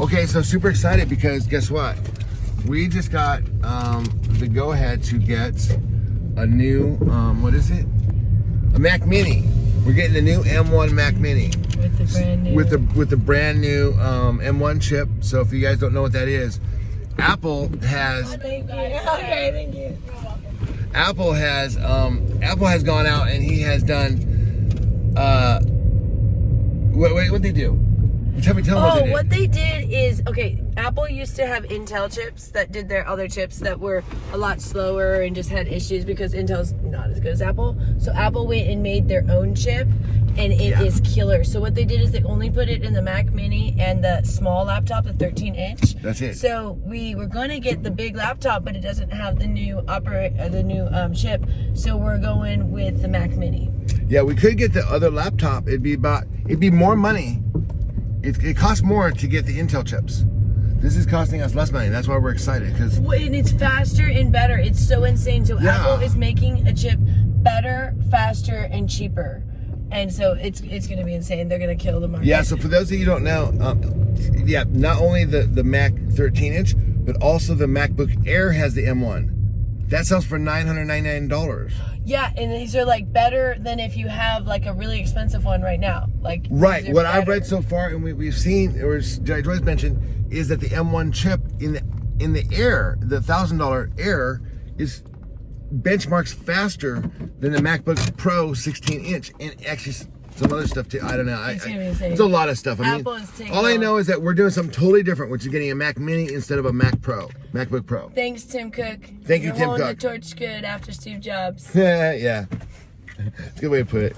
Okay, so super excited because guess what? We just got the go-ahead to get a new, what is it? A Mac Mini. We're getting the new M1 Mac Mini. With the brand new. With the brand new M1 chip. So if you guys don't know what that is, Apple has. Oh, thank you. Okay, thank you. Apple has gone out and he has done. What they do? Tell me what they did is, okay, Apple used to have Intel chips that did their other chips that were a lot slower and just had issues because Intel's not as good as Apple. So Apple went and made their own chip, and it is killer. So what they did is they only put it in the Mac Mini and the small laptop, the 13-inch. That's it. So we were going to get the big laptop, but it doesn't have the new chip. So we're going with the Mac Mini. Yeah, we could get the other laptop. It'd be more money. It costs more to get the Intel chips. This is costing us less money. That's why we're excited. And it's faster and better. It's so insane. So Apple is making a chip better, faster, and cheaper. And so it's going to be insane. They're going to kill the market. Yeah, so for those of you who don't know, not only the Mac 13-inch, but also the MacBook Air has the M1. That sells for $999. Yeah, and these are like better than if you have like a really expensive one right now. Like right. What I've read so far, and we've seen, or as Joyce mentioned, is that the M1 chip in the Air, the $1,000 Air, is benchmarks faster than the MacBook Pro 16-inch, and actually some other stuff too. I don't know. It's gonna be insane. It's a lot of stuff. Apple is taking all I know is that we're doing something totally different, which is getting a Mac Mini instead of a MacBook Pro. Thanks, Tim Cook. Thank you, Tim Cook. You're holding the torch good after Steve Jobs. Yeah, it's a good way to put it.